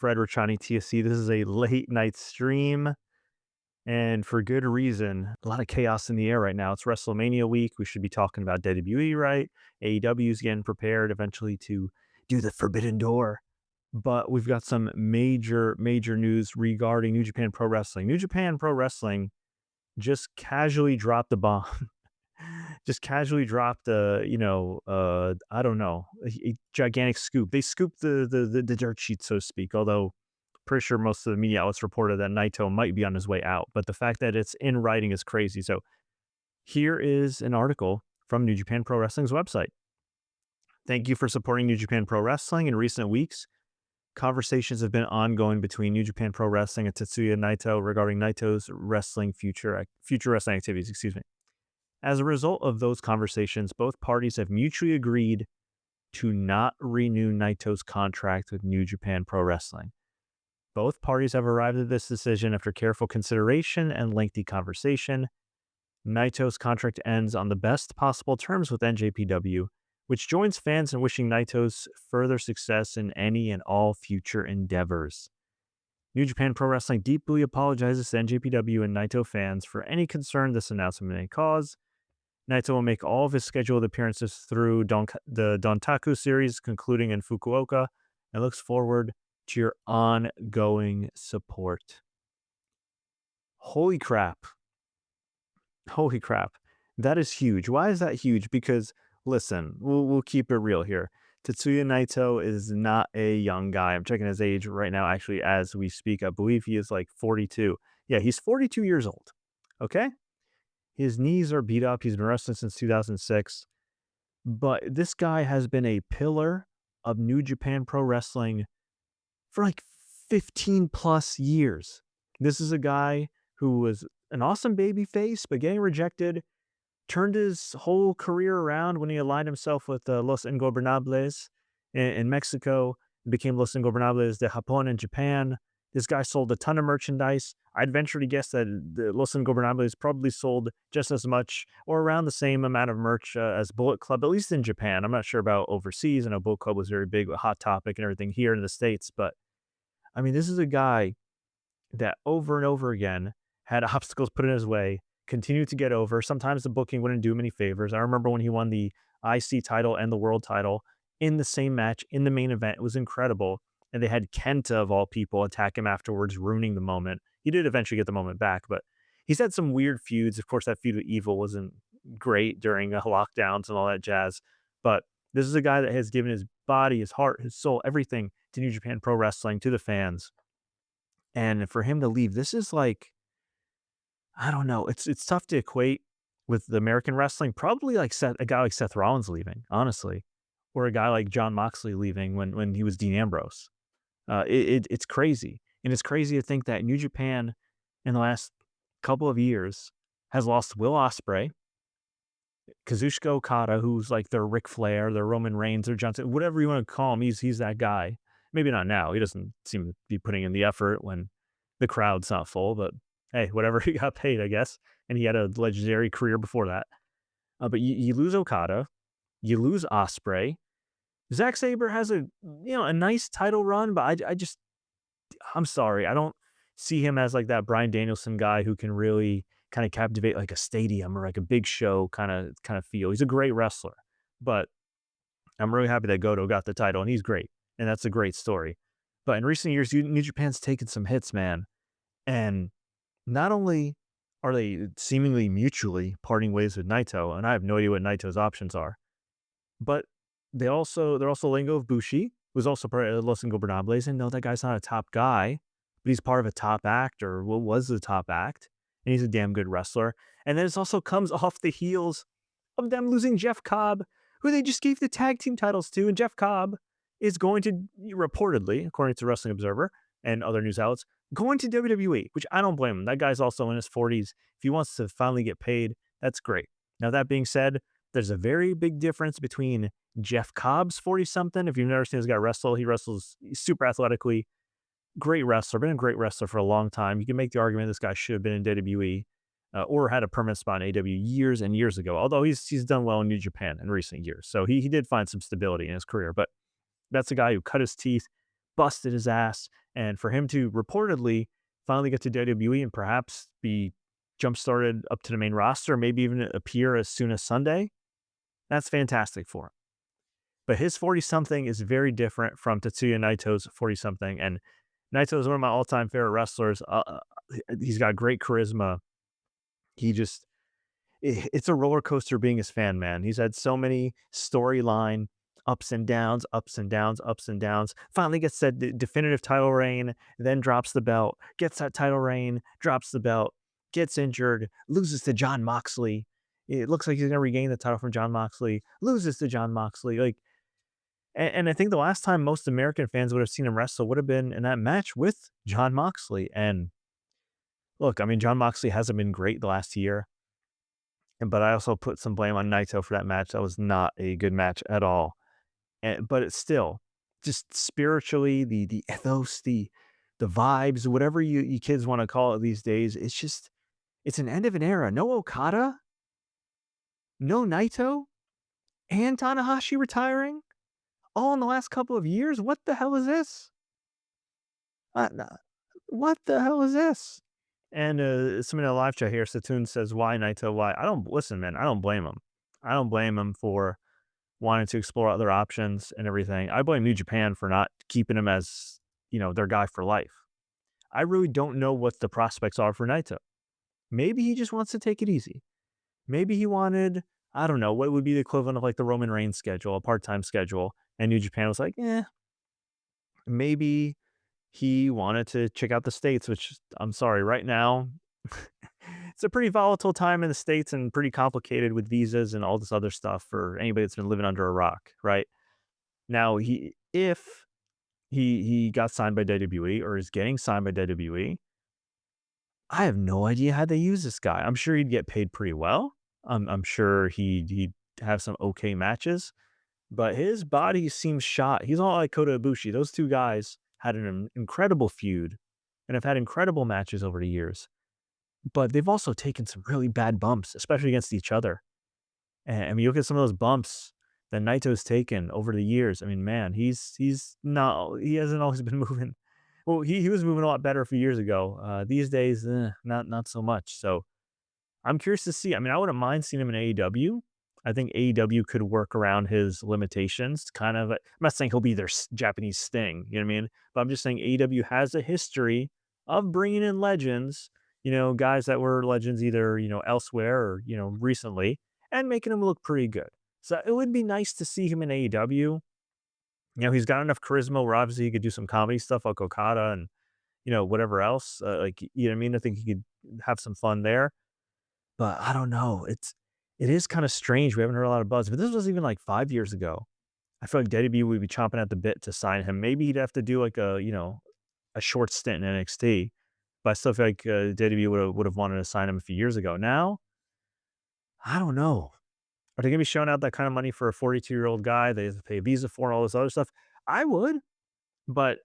Fred Richani TSC. This is a late night stream, and for good reason. A lot of chaos in the air right now. It's WrestleMania week. We should be talking about WWE, right? AEW is getting prepared eventually to do the Forbidden Door. But we've got some major news regarding New Japan Pro Wrestling. New Japan Pro Wrestling just casually dropped the bomb. Just casually dropped I don't know, a gigantic scoop. They scooped the dirt sheet, so to speak, although pretty sure most of the media outlets reported that Naito might be on his way out. But the fact that it's in writing is crazy. So here is an article from New Japan Pro Wrestling's website. Thank you for supporting New Japan Pro Wrestling. In recent weeks, conversations have been ongoing between New Japan Pro Wrestling and Tetsuya Naito regarding Naito's future wrestling activities. Excuse me. As a result of those conversations, both parties have mutually agreed to not renew Naito's contract with New Japan Pro Wrestling. Both parties have arrived at this decision after careful consideration and lengthy conversation. Naito's contract ends on the best possible terms with NJPW, which joins fans in wishing Naito's further success in any and all future endeavors. New Japan Pro Wrestling deeply apologizes to NJPW and Naito fans for any concern this announcement may cause. Naito will make all of his scheduled appearances through the Dontaku series, concluding in Fukuoka, and looks forward to your ongoing support. Holy crap. Holy crap. That is huge. Why is that huge? Because, listen, we'll keep it real here. Tetsuya Naito is not a young guy. I'm checking his age right now, actually, as we speak. I believe he is like 42. Yeah, he's 42 years old. Okay? His knees are beat up. He's been wrestling since 2006. But this guy has been a pillar of New Japan Pro Wrestling for like 15 plus years. This is a guy who was an awesome baby face, but getting rejected, turned his whole career around when he aligned himself with Los Ingobernables in Mexico, became Los Ingobernables de Japón in Japan. This guy sold a ton of merchandise. I'd venture to guess that the Los Ingobernables probably sold just as much or around the same amount of merch as Bullet Club, at least in Japan. I'm not sure about overseas. I know Bullet Club was very big, a hot topic and everything here in the States. But I mean, this is a guy that over and over again had obstacles put in his way, continued to get over. Sometimes the booking wouldn't do him any favors. I remember when he won the IC title and the world title in the same match in the main event. It was incredible. And they had Kenta, of all people, attack him afterwards, ruining the moment. He did eventually get the moment back, but he's had some weird feuds. Of course, that feud with Evil wasn't great during lockdowns and all that jazz. But this is a guy that has given his body, his heart, his soul, everything to New Japan Pro Wrestling, to the fans. And for him to leave, this is like, I don't know. It's tough to equate with the American wrestling. Probably like a guy like Seth Rollins leaving, honestly, or a guy like John Moxley leaving when he was Dean Ambrose. It's crazy, and it's crazy to think that New Japan in the last couple of years has lost Will Ospreay, Kazuchika Okada, who's like their Ric Flair, their Roman Reigns, their Johnson, whatever you want to call him. He's that guy. Maybe not now. He doesn't seem to be putting in the effort when the crowd's not full, but hey, whatever, he got paid, I guess. And he had a legendary career before that. But you lose Okada, you lose Osprey. Zack Sabre has a nice title run, but I'm sorry, I don't see him as like that Bryan Danielson guy who can really kind of captivate like a stadium or like a big show kind of feel. He's a great wrestler, but I'm really happy that Goto got the title and he's great, and that's a great story. But in recent years, New Japan's taken some hits, man, and not only are they seemingly mutually parting ways with Naito, and I have no idea what Naito's options are, but they're also letting go of Bushi, who's also part of Los Ingobernables, and no, that guy's not a top guy, but he's part of a top act, or what was the top act, and he's a damn good wrestler. And then it also comes off the heels of them losing Jeff Cobb, who they just gave the tag team titles to, and Jeff Cobb is going to, reportedly, according to Wrestling Observer and other news outlets, going to WWE, which I don't blame him. That guy's also in his 40s. If he wants to finally get paid, that's great. Now, that being said, there's a very big difference between Jeff Cobb's 40-something. If you've never seen this guy wrestle, he wrestles super athletically. Great wrestler, been a great wrestler for a long time. You can make the argument this guy should have been in WWE or had a permanent spot in AEW years and years ago, although he's done well in New Japan in recent years. So he did find some stability in his career, but that's a guy who cut his teeth busted his ass. And for him to reportedly finally get to WWE and perhaps be jump started up to the main roster, maybe even appear as soon as Sunday, that's fantastic for him. But his 40 something is very different from Tetsuya Naito's 40 something. And Naito is one of my all time favorite wrestlers. He's got great charisma. He just, it's a roller coaster being his fan, man. He's had so many storyline ups and downs, ups and downs, ups and downs. Finally gets that definitive title reign, then drops the belt, gets that title reign, drops the belt, gets injured, loses to John Moxley. It looks like he's going to regain the title from John Moxley, loses to John Moxley. Like, and I think the last time most American fans would have seen him wrestle would have been in that match with John Moxley. And look, I mean, John Moxley hasn't been great the last year, but I also put some blame on Naito for that match. That was not a good match at all. But it's still just spiritually, the ethos, the vibes, whatever you kids want to call it these days. It's just it's an end of an era. No Okada, no Naito, and Tanahashi retiring all in the last couple of years. What the hell is this? Nah, what the hell is this? And somebody in the live chat here, Satoon says, "Why Naito? Why?" I don't listen, man. I don't blame him. I don't blame him for wanting to explore other options and everything. I blame New Japan for not keeping him as their guy for life. I really don't know what the prospects are for Naito. Maybe he just wants to take it easy. Maybe he wanted, I don't know, what would be the equivalent of like the Roman Reigns schedule, a part-time schedule, and New Japan was like, maybe he wanted to check out the States, which I'm sorry, right now, it's a pretty volatile time in the States and pretty complicated with visas and all this other stuff for anybody that's been living under a rock, right? Now, if he got signed by WWE or is getting signed by WWE, I have no idea how they use this guy. I'm sure he'd get paid pretty well. I'm sure he'd have some okay matches, but his body seems shot. He's all like Kota Ibushi. Those two guys had an incredible feud and have had incredible matches over the years, but they've also taken some really bad bumps, especially against each other. And I mean, you look at some of those bumps that Naito's taken over the years. I mean, man, he hasn't always been moving. Well, he was moving a lot better a few years ago. These days, not so much. So I'm curious to see. I mean, I wouldn't mind seeing him in AEW. I think AEW could work around his limitations. Kind of, I'm not saying he'll be their Japanese Sting. You know what I mean? But I'm just saying AEW has a history of bringing in legends. Guys that were legends either elsewhere or recently, and making him look pretty good. So it would be nice to see him in AEW. He's got enough charisma where obviously he could do some comedy stuff like Okada and whatever else. Like you know what I mean? I think he could have some fun there. But I don't know. It is kind of strange. We haven't heard a lot of buzz, but this was even like 5 years ago. I feel like WWE would be chomping at the bit to sign him. Maybe he'd have to do like a short stint in NXT. But I still feel like WWE would have wanted to sign him a few years ago. Now, I don't know. Are they gonna be showing out that kind of money for a 42-year-old guy? They have to pay a visa for and all this other stuff. I would, but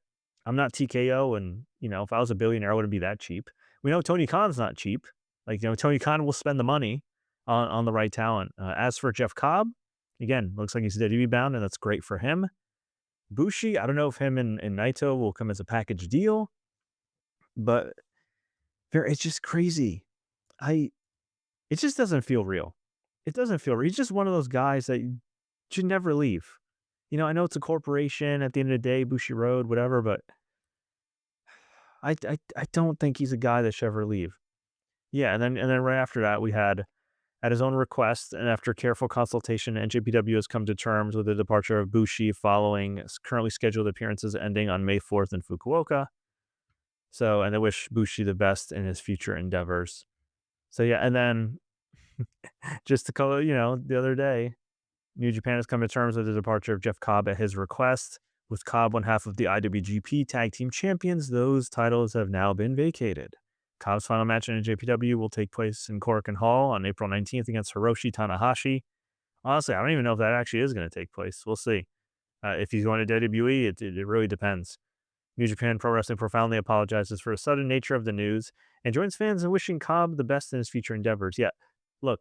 I'm not TKO, and if I was a billionaire, I wouldn't be that cheap. We know Tony Khan's not cheap. Like Tony Khan will spend the money on the right talent. As for Jeff Cobb, again, looks like he's WWE bound, and that's great for him. Bushi, I don't know if him and Naito will come as a package deal, but it's just crazy. I It just doesn't feel real. It doesn't feel real. He's just one of those guys that should never leave. I know it's a corporation at the end of the day, Bushi Road, whatever, but I don't think he's a guy that should ever leave. Yeah, and then right after that, we had at his own request and after careful consultation, NJPW has come to terms with the departure of Bushi following currently scheduled appearances ending on May 4th in Fukuoka. So, and they wish Bushi the best in his future endeavors. So yeah, and then just to call it, the other day, New Japan has come to terms with the departure of Jeff Cobb at his request. With Cobb one half of the IWGP Tag Team Champions, those titles have now been vacated. Cobb's final match in NJPW will take place in Korakuen Hall on April 19th against Hiroshi Tanahashi. Honestly, I don't even know if that actually is going to take place. We'll see. If he's going to WWE, it really depends. New Japan Pro Wrestling profoundly apologizes for the sudden nature of the news and joins fans in wishing Cobb the best in his future endeavors. Yeah, look,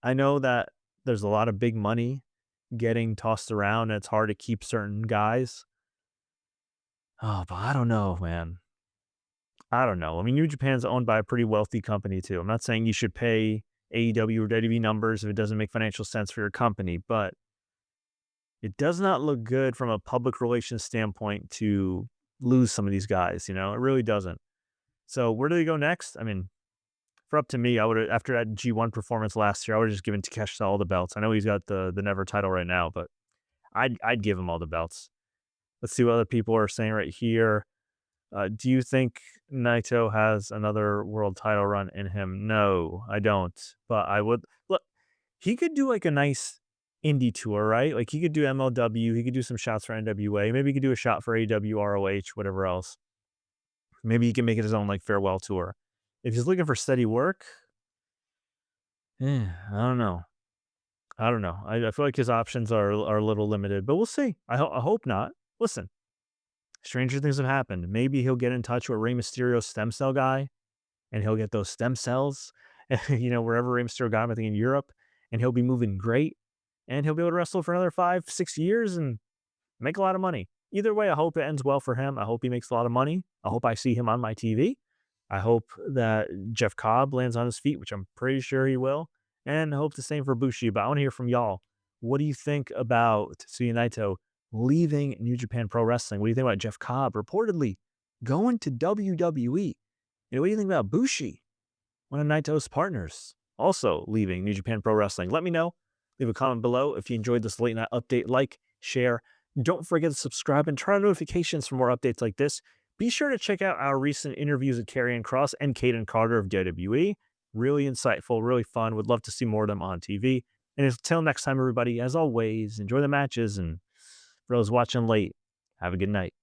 I know that there's a lot of big money getting tossed around and it's hard to keep certain guys. Oh, but I don't know, man. I don't know. I mean, New Japan's owned by a pretty wealthy company too. I'm not saying you should pay AEW or WWE numbers if it doesn't make financial sense for your company, but it does not look good from a public relations standpoint to lose some of these guys, you know? It really doesn't. So where do they go next? I mean, for up to me, I would have after that G1 performance last year, I would have just given Takeshita all the belts. I know he's got the Never title right now, but I'd give him all the belts. Let's see what other people are saying right here. Do you think Naito has another world title run in him? No, I don't. But I would look. He could do like a nice indie tour, right? Like he could do MLW. He could do some shots for NWA. Maybe he could do a shot for AEW, ROH, whatever else. Maybe he can make it his own like farewell tour. If he's looking for steady work, I don't know. I don't know. I feel like his options are a little limited, but we'll see. I hope not. Listen, stranger things have happened. Maybe he'll get in touch with Rey Mysterio's stem cell guy, and he'll get those stem cells, wherever Rey Mysterio got him, I think in Europe, and he'll be moving great, and he'll be able to wrestle for another 5, 6 years and make a lot of money. Either way, I hope it ends well for him. I hope he makes a lot of money. I hope I see him on my TV. I hope that Jeff Cobb lands on his feet, which I'm pretty sure he will. And I hope the same for Bushi. But I want to hear from y'all. What do you think about Tetsuya Naito leaving New Japan Pro Wrestling? What do you think about Jeff Cobb reportedly going to WWE? What do you think about Bushi, one of Naito's partners, also leaving New Japan Pro Wrestling? Let me know. Leave a comment below if you enjoyed this late night update. Like, share. Don't forget to subscribe and turn on notifications for more updates like this. Be sure to check out our recent interviews with Karrion Kross and Caden Carter of WWE. Really insightful, really fun. Would love to see more of them on TV. And until next time, everybody, as always, enjoy the matches. And for those watching late, have a good night.